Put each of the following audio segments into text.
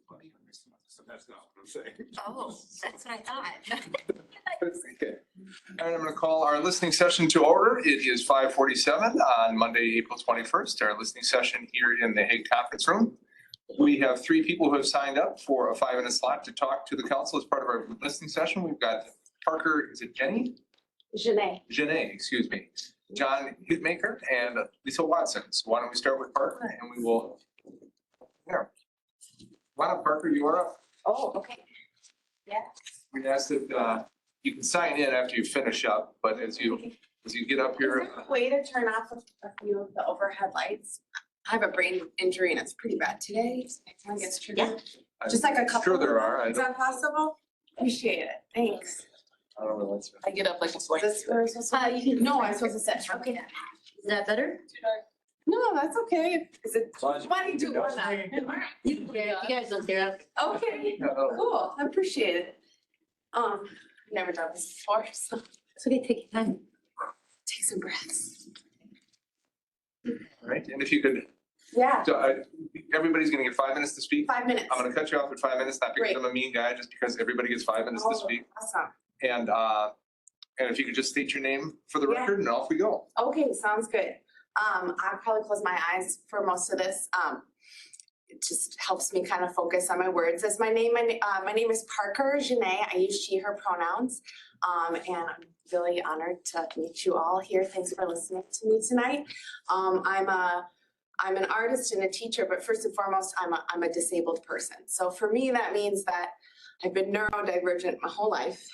So that's not what I'm saying. Oh, that's what I thought. Okay. All right, I'm going to call our listening session to order. It is 5:47 on Monday, April 21st, our listening session here in the Hague Conference Room. We have three people who have signed up for a 5-minute slot to talk to the council as part of our listening session. We've got Parker, is it Jenny? Janae, excuse me. John Hitmaker and Lisa Watson. So why don't we start with Parker and we will, there. Why not, Parker, you are up. Oh, okay. Yeah. We'd ask that you can sign in after you finish up, but as you get up Is here. there a way to turn off a few of the overhead lights? I have a brain injury and it's pretty bad today. Someone gets triggered. Just like a couple. Sure there are. Is that possible? Appreciate it. Thanks. I don't know what's. I get up like it's like. This where I'm supposed to? You can. No, I'm supposed to sit. Okay. Is that better? No, that's okay. Is it? Why do you do one now? You guys don't care. Okay, cool. I appreciate it. Never done this before, so It's okay, take your time. take some breaths. All right, and if you could, Yeah, so, everybody's gonna get 5 minutes to speak. 5 minutes. I'm gonna cut you off at 5 minutes, not because Great. I'm a mean guy, just because everybody gets 5 minutes to speak. Awesome. And if you could just state your name for the Yeah. record and off we go. Okay, sounds good. I'll probably close my eyes for most of this. It just helps me kind of focus on my words. As my name is Parker Janae. I use she, her pronouns. And I'm really honored to meet you all here. Thanks for listening to me tonight. I'm an artist and a teacher, but first and foremost, I'm a disabled person. So for me, that means that I've been neurodivergent my whole life.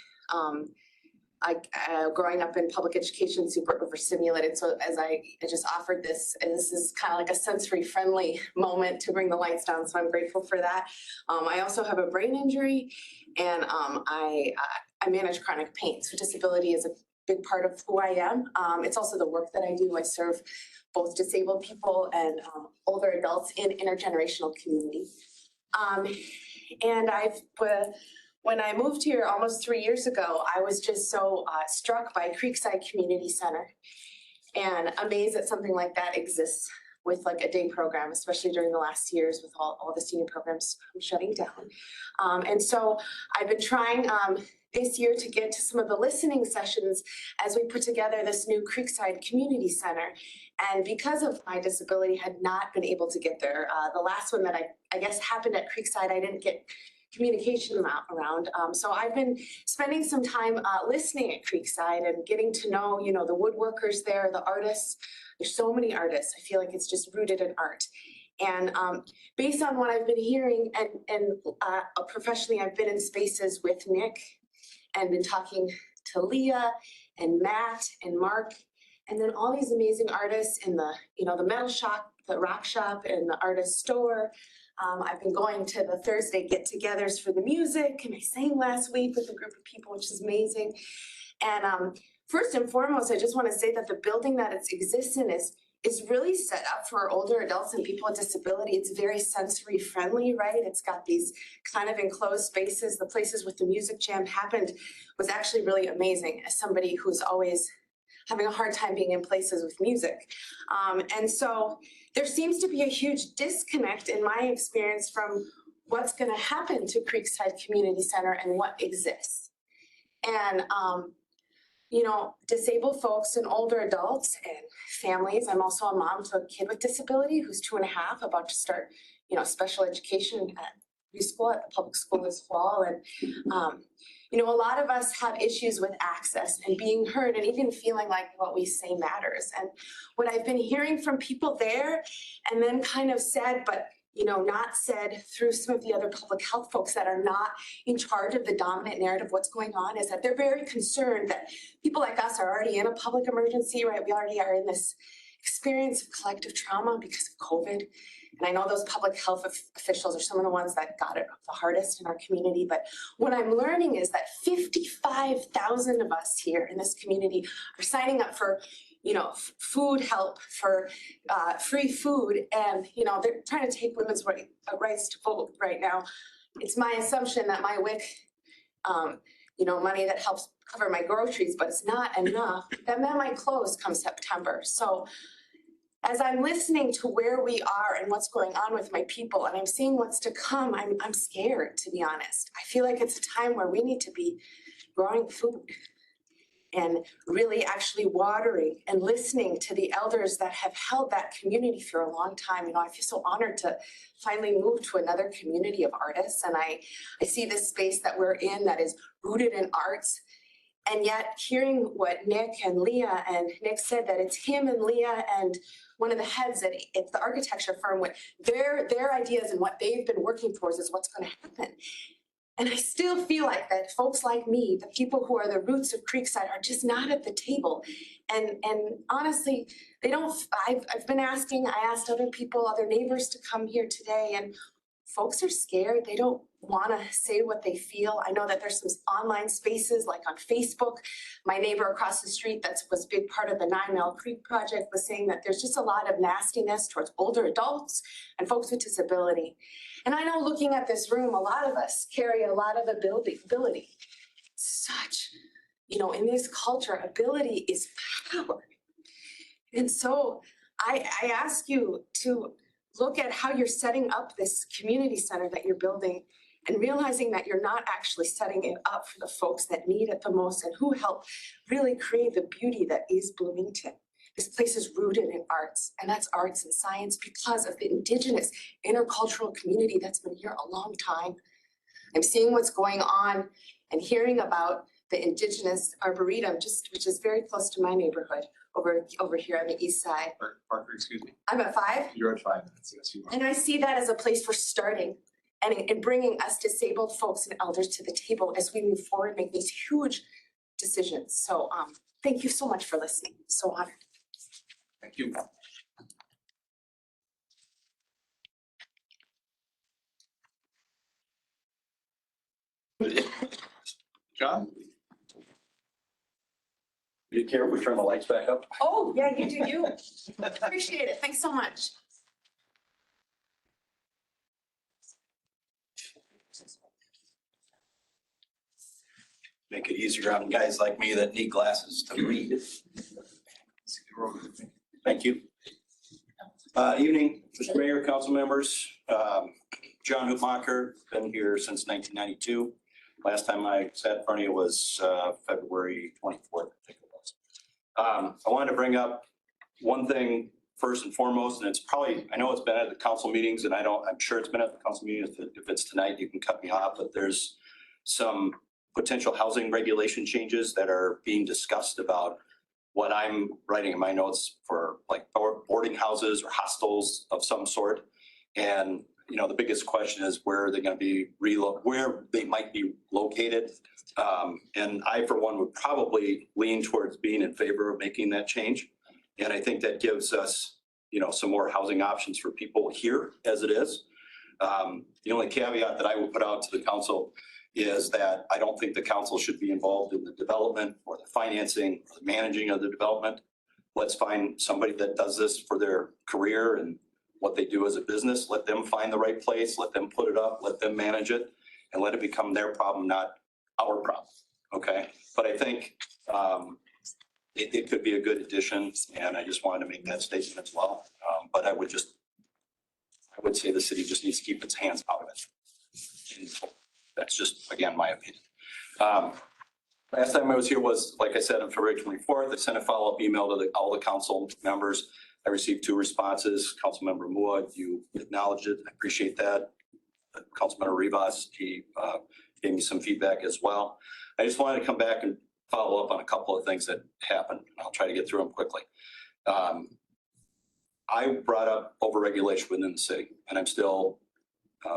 Growing up in public education, super overstimulated. So as I just offered this, and this is kind of like a sensory friendly moment to bring the lights down. So I'm grateful for that. I also have a brain injury and I manage chronic pain. So disability is a big part of who I am. It's also the work that I do. I serve both disabled people and older adults in intergenerational community. And when I moved here almost 3 years ago, I was just so struck by Creekside Community Center and amazed that something like that exists with like a day program, especially during the last years with all the senior programs shutting down. And so I've been trying this year to get to some of the listening sessions as we put together this new Creekside Community Center. And because of my disability, had not been able to get there. The last one that I guess happened at Creekside, I didn't get communication around. So I've been spending some time listening at Creekside and getting to know, the woodworkers there, the artists. There's so many artists. I feel like it's just rooted in art. And based on what I've been hearing and professionally, I've been in spaces with Nick and been talking to Leah and Matt and Mark, and then all these amazing artists in the metal shop, the rock shop, and the artist store. I've been going to the Thursday get-togethers for the music, and I sang last week with a group of people, which is amazing. And first and foremost, I just want to say that the building that it exists in is really set up for older adults and people with disability. It's very sensory friendly, right? It's got these kind of enclosed spaces. The places with the music jam happened was actually really amazing as somebody who's always having a hard time being in places with music. And so there seems to be a huge disconnect in my experience from what's gonna happen to Creekside Community Center and what exists. And, disabled folks and older adults and families. I'm also a mom to a kid with disability who's 2.5, about to start, special education at preschool at the public school this fall. And, a lot of us have issues with access and being heard and even feeling like what we say matters. And what I've been hearing from people there and then kind of said, but not said through some of the other public health folks that are not in charge of the dominant narrative of what's going on, is that they're very concerned that people like us are already in a public emergency, right? We already are in this experience of collective trauma because of COVID. And I know those public health officials are some of the ones that got it the hardest in our community. But what I'm learning is that 55,000 of us here in this community are signing up for food help, for free food. And, they're trying to take women's rights to vote right now. It's my assumption that my WIC, money that helps cover my groceries, but it's not enough. That might close come September. So as I'm listening to where we are and what's going on with my people, and I'm seeing what's to come, I'm scared, to be honest. I feel like it's a time where we need to be growing food and really actually watering and listening to the elders that have held that community for a long time. I feel so honored to finally move to another community of artists. And I see this space that we're in that is rooted in arts. And yet hearing what Nick and Leah and Nick said, that it's him and Leah and one of the heads at the architecture firm, with their ideas and what they've been working towards is what's going to happen. And I still feel like that folks like me, the people who are the roots of Creekside, are just not at the table. And honestly, they don't, I've been asking, I asked other people, other neighbors to come here today, and folks are scared. They don't want to say what they feel. I know that there's some online spaces like on Facebook. My neighbor across the street that was a big part of the 9 Mile Creek project was saying that there's just a lot of nastiness towards older adults and folks with disability. And I know, looking at this room, a lot of us carry a lot of ability. Such, in this culture, ability is power. And so I ask you to look at how you're setting up this community center that you're building, and realizing that you're not actually setting it up for the folks that need it the most and who help really create the beauty that is Bloomington. This place is rooted in arts, and that's arts and science because of the Indigenous intercultural community that's been here a long time. I'm seeing what's going on and hearing about the Indigenous Arboretum, which is very close to my neighborhood over here on the east side. Parker, excuse me. I'm at 5. You're at 5 minutes. Yes, you are. And I see that as a place for starting and bringing us disabled folks and elders to the table as we move forward, make these huge decisions. So thank you so much for listening. So honored. Thank you. John? Do you care if we turn the lights back up? Oh, yeah, you do you. Appreciate it. Thanks so much. Make it easier on guys like me that need glasses to read. Thank you. Evening, Mr. Mayor, council members. John Hoopmacher, been here since 1992. Last time I sat in front of you was February 24th, I think it was. I wanted to bring up one thing first and foremost, and it's probably, I know it's been at the council meetings, and I'm sure it's been at the council meeting. If it's tonight, you can cut me off, but there's some potential housing regulation changes that are being discussed about what I'm writing in my notes for, like, boarding houses or hostels of some sort. And, the biggest question is where are they going to be where they might be located. And I, for one, would probably lean towards being in favor of making that change. And I think that gives us, some more housing options for people here as it is. The only caveat that I will put out to the council is that I don't think the council should be involved in the development or the financing or the managing of the development. Let's find somebody that does this for their career and what they do as a business. Let them find the right place, let them put it up, let them manage it, and let it become their problem, not our problem. Okay. But I think it could be a good addition, and I just wanted to make that statement as well. But I would say the city just needs to keep its hands out of it. And that's just, again, my opinion. Last time I was here was, like I said, on February 24th. I sent a follow-up email to all the council members. I received 2 responses. Councilmember Mua, you acknowledged it. I appreciate that. Councilmember Rivas, he gave me some feedback as well. I just wanted to come back and follow up on a couple of things that happened. I'll try to get through them quickly. I brought up overregulation within the city, and I'm still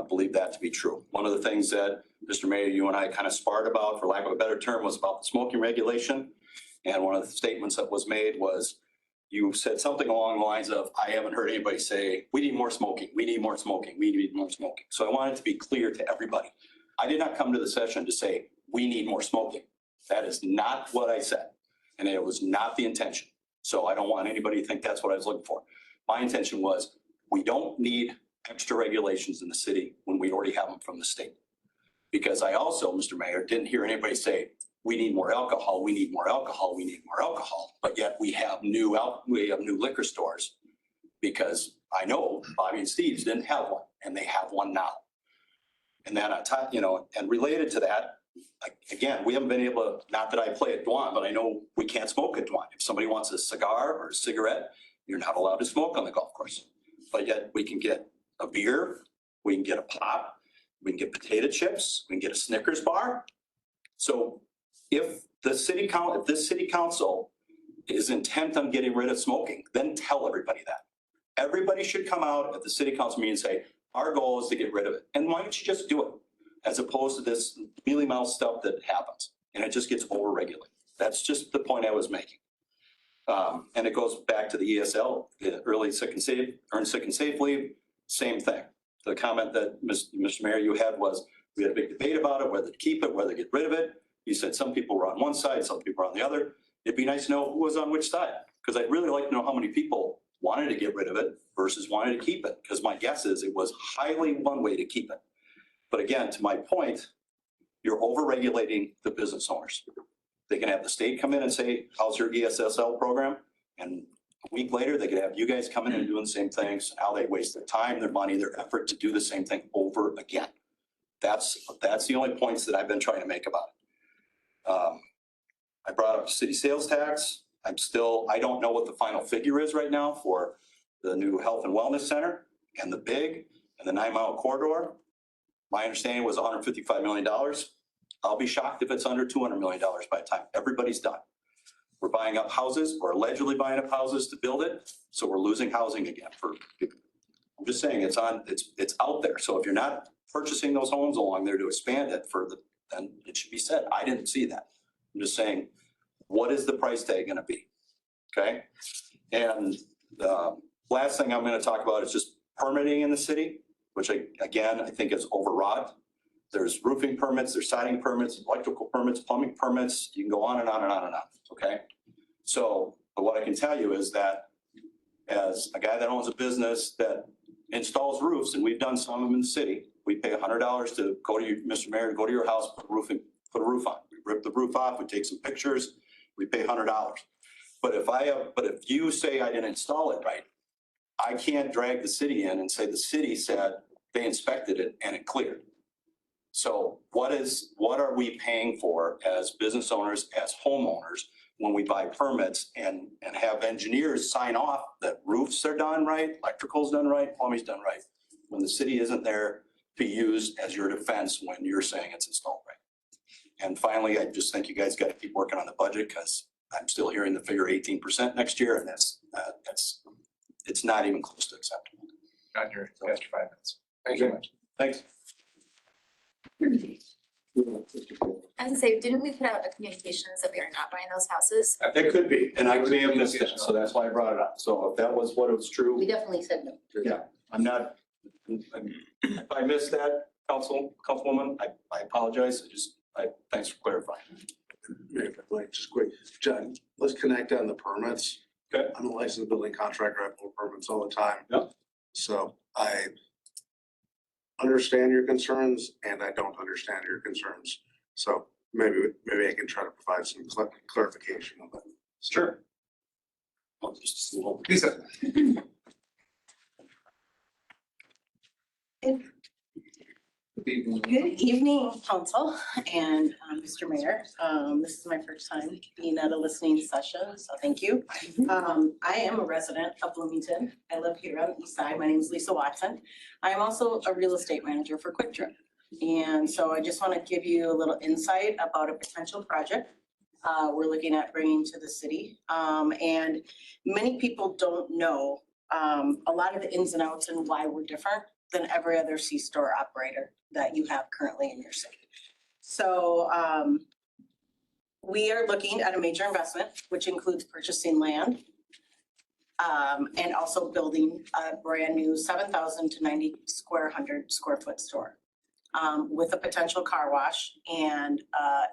believe that to be true. One of the things that, Mr. Mayor, you and I kind of sparred about, for lack of a better term, was about the smoking regulation. And one of the statements that was made was, you said something along the lines of, I haven't heard anybody say, we need more smoking, we need more smoking, we need more smoking. So I wanted to be clear to everybody. I did not come to the session to say, we need more smoking. That is not what I said. And it was not the intention. So I don't want anybody to think that's what I was looking for. My intention was, we don't need extra regulations in the city when we already have them from the state. Because I also, Mr. Mayor, didn't hear anybody say, we need more alcohol, we need more alcohol, we need more alcohol. But yet we have new liquor stores because I know Bobby and Steve's didn't have one, and they have one now. And then on top, and related to that, again, we haven't been able to, not that I play at Dwan, but I know we can't smoke at Dwan. If somebody wants a cigar or a cigarette, you're not allowed to smoke on the golf course. But yet we can get a beer, we can get a pop, we can get potato chips, we can get a Snickers bar. So if this city council is intent on getting rid of smoking, then tell everybody that. Everybody should come out at the city council meeting and say, our goal is to get rid of it. And why don't you just do it? As opposed to this mealy mouth stuff that happens and it just gets over-regulated. That's just the point I was making. And it goes back to the ESL, the early sick and safe, earned sick and safe leave, same thing. The comment that Mr. Mayor you had was, we had a big debate about it, whether to keep it, whether to get rid of it. You said some people were on one side, some people were on the other. It'd be nice to know who was on which side, because I'd really like to know how many people wanted to get rid of it versus wanted to keep it, because my guess is it was highly one way to keep it. But again, to my point, you're over-regulating the business owners. They can have the state come in and say, how's your ESSL program? And a week later, they could have you guys come in and doing the same things. Now they waste their time, their money, their effort to do the same thing over again. That's the only points that I've been trying to make about it. I brought up city sales tax. I don't know what the final figure is right now for the new health and wellness center and the big and the 9-mile corridor. My understanding was $155 million. I'll be shocked if it's under $200 million by the time everybody's done. We're buying up houses, or allegedly buying up houses to build it. So we're losing housing again for people. I'm just saying it's out there. So if you're not purchasing those homes along there to expand it further, then it should be said. I didn't see that. I'm just saying, what is the price tag going to be? Okay. And the last thing I'm going to talk about is just permitting in the city, which I think is overwrought. There's roofing permits, there's siding permits, electrical permits, plumbing permits. You can go on and on and on and on. Okay. So, but what I can tell you is that as a guy that owns a business that installs roofs, and we've done some of them in the city, we pay $100 to go to you, Mr. Mayor, to go to your house, put a roof on. We rip the roof off, we take some pictures, we pay $100. But if you say I didn't install it right, I can't drag the city in and say the city said they inspected it and it cleared. So what are we paying for as business owners, as homeowners, when we buy permits and have engineers sign off that roofs are done right, electrical's done right, plumbing's done right, when the city isn't there to use as your defense when you're saying it's installed right? And finally, I just think you guys got to keep working on the budget, because I'm still hearing the figure 18% next year, and it's not even close to acceptable. Got your 5 minutes. Thank you much. Thanks. I was say, didn't we put out a communications that we are not buying those houses? It could be, and I may have missed it, so that's why I brought it up. So if that was what it was true, We definitely said no. yeah, if I missed that, Councilwoman, I apologize. Thanks for clarifying. Like, just quick, John, let's connect on the permits. Okay. I'm a licensed building contractor. I pull permits all the time. Yep. So I understand your concerns and I don't understand your concerns. So maybe I can try to provide some clarification on that. Sure. Well, just a little. Lisa. Good evening, council and Mr. Mayor. This is my first time being at a listening session, so thank you. I am a resident of Bloomington. I live here on the east side. My name is Lisa Watson. I am also a real estate manager for Quick Trip. And so I just want to give you a little insight about a potential project we're looking at bringing to the city. And many people don't know a lot of the ins and outs and why we're different than every other C-store operator that you have currently in your city. So we are looking at a major investment, which includes purchasing land and also building a brand new 7,000 to 9,100 square foot store with a potential car wash and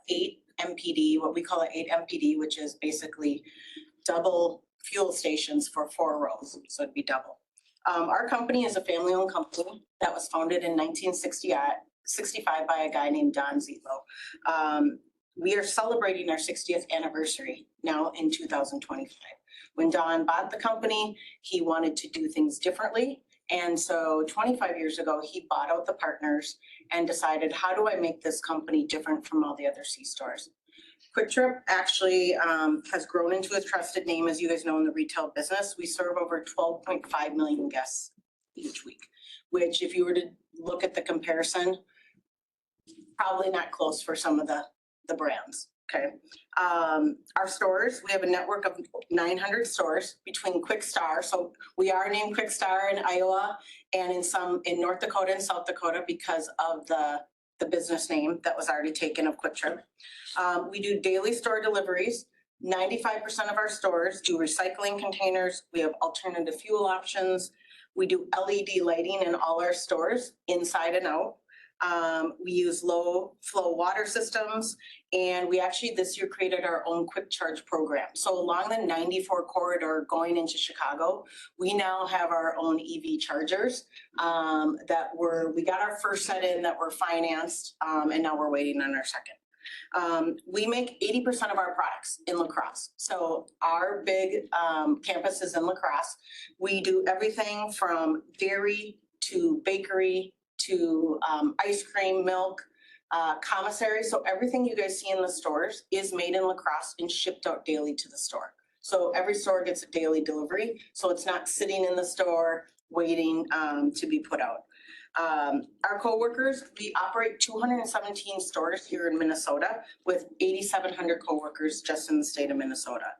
8 MPD, what we call an 8 MPD, which is basically double fuel stations for 4 rows. So it'd be double. Our company is a family-owned company that was founded in 1965 by a guy named Don Zelo. We are celebrating our 60th anniversary now in 2025. When Don bought the company, he wanted to do things differently. And so 25 years ago, he bought out the partners and decided, how do I make this company different from all the other C-stores? Quick Trip actually has grown into a trusted name, as you guys know, in the retail business. We serve over 12.5 million guests each week, which if you were to look at the comparison, probably not close for some of the brands, okay? Our stores, we have a network of 900 stores between Quick Star. So we are named Quick Star in Iowa and in North Dakota and South Dakota because of the business name that was already taken of Quick Trip. We do daily store deliveries. 95% of our stores do recycling containers. We have alternative fuel options. We do LED lighting in all our stores, inside and out. We use low flow water systems, and we actually this year created our own quick charge program. So along the 94 corridor going into Chicago, we now have our own EV chargers we got our first set in that were financed, and now we're waiting on our second. We make 80% of our products in La Crosse. So our big campus is in La Crosse. We do everything from dairy to bakery to ice cream, milk, commissary. So everything you guys see in the stores is made in La Crosse and shipped out daily to the store. So every store gets a daily delivery. So it's not sitting in the store waiting to be put out. Our coworkers, we operate 217 stores here in Minnesota with 8,700 coworkers just in the state of Minnesota.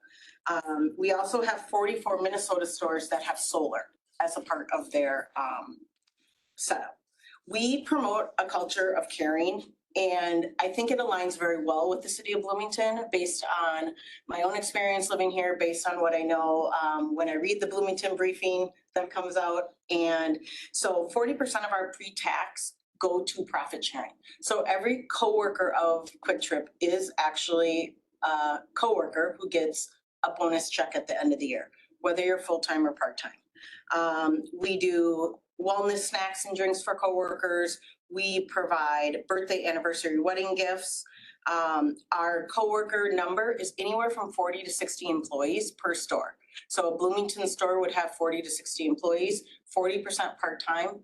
We also have 44 Minnesota stores that have solar as a part of their setup. We promote a culture of caring, and I think it aligns very well with the city of Bloomington based on my own experience living here, based on what I know when I read the Bloomington briefing that comes out. And so 40% of our pre-tax go to profit sharing. So every coworker of Quick Trip is actually a coworker who gets a bonus check at the end of the year, whether you're full-time or part-time. We do wellness snacks and drinks for coworkers. We provide birthday, anniversary, wedding gifts. Our coworker number is anywhere from 40 to 60 employees per store. So a Bloomington store would have 40 to 60 employees, 40% part-time,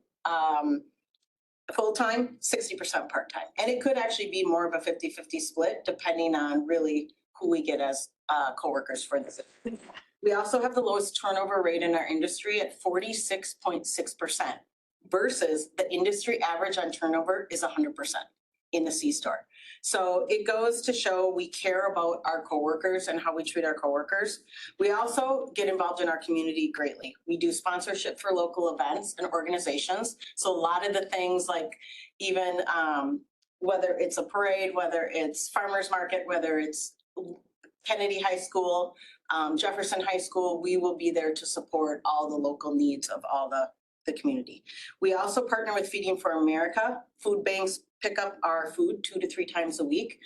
full-time, 60% part-time. And it could actually be more of a 50-50 split depending on really who we get as coworkers for this. We also have the lowest turnover rate in our industry at 46.6% versus the industry average on turnover is 100% in the C-store. So it goes to show we care about our coworkers and how we treat our coworkers. We also get involved in our community greatly. We do sponsorship for local events and organizations. So a lot of the things like even whether it's a parade, whether it's farmer's market, whether it's Kennedy High School, Jefferson High School, we will be there to support all the local needs of all the community. We also partner with Feeding for America. Food banks pick up our food 2 to 3 times a week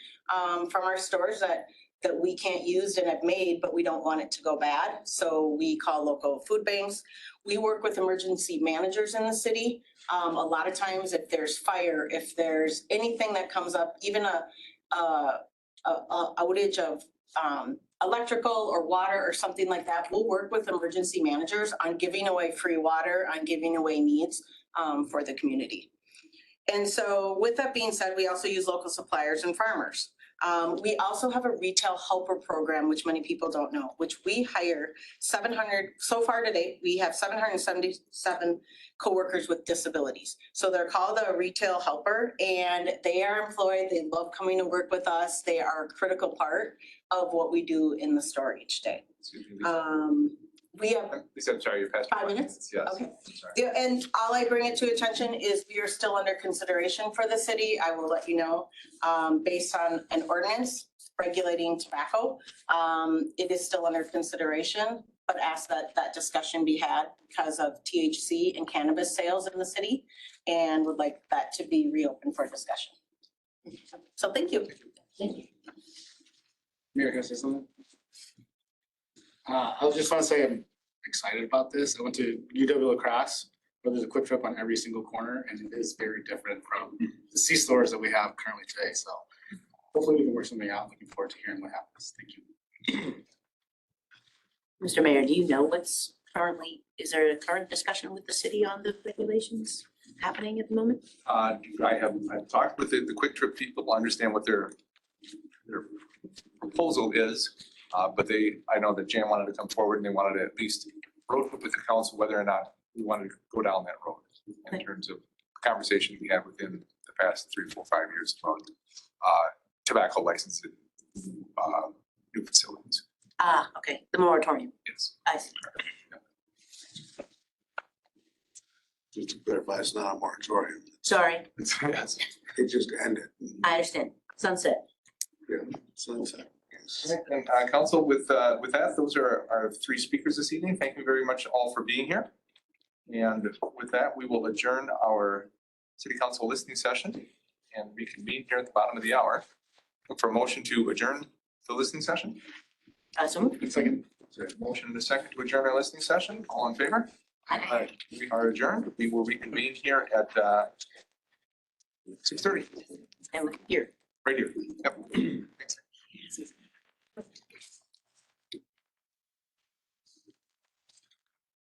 from our stores that we can't use and have made, but we don't want it to go bad. So we call local food banks. We work with emergency managers in the city. A lot of times if there's fire, if there's anything that comes up, even a outage of electrical or water or something like that, we'll work with emergency managers on giving away free water, on giving away needs for the community. And so with that being said, we also use local suppliers and farmers. We also have a retail helper program, which many people don't know, which we hire 700, so far to date, we have 777 coworkers with disabilities. So they're called a retail helper and they are employed. They love coming to work with us. They are a critical part of what we do in the store each day. We have Lisa, I'm sorry, you're past. 5 minutes? Yes. Okay. Sorry. Yeah, and all I bring it to attention is we are still under consideration for the city. I will let you know, based on an ordinance regulating tobacco. It is still under consideration, but ask that discussion be had because of THC and cannabis sales in the city and would like that to be reopened for discussion. So thank you. Thank you. Mayor, can I say something? I just want to say I'm excited about this. I went to UW La Crosse, where there's a Quick Trip on every single corner, and it is very different from the C stores that we have currently today. So hopefully we can work something out. Looking forward to hearing what happens. Thank you. Mr. Mayor, do you know what's currently, is there a current discussion with the city on the regulations happening at the moment? I've talked with the Quick Trip people, understand what their proposal is. But I know that Jan wanted to come forward and they wanted to at least road with the council whether or not we wanted to go down that road in Okay. terms of conversation we had within the past 3, 4, 5 years about tobacco licensing, new facilities. Ah, okay, the moratorium, Yes. I see. Just to clarify, it's not a moratorium. Sorry, Yes. It just ended. I understand. Sunset. Yeah, sunset. Yes. And council, with that, those are our 3 speakers this evening. Thank you very much all for being here. And with that, we will adjourn our city council listening session and reconvene here at the bottom of the hour. Look for a motion to adjourn the listening session. So moved. Second. Motion and a second to adjourn our listening session. All in favor? Aye. We are adjourned. We will reconvene here at 6:30, And here. right here. Yep. Thanks.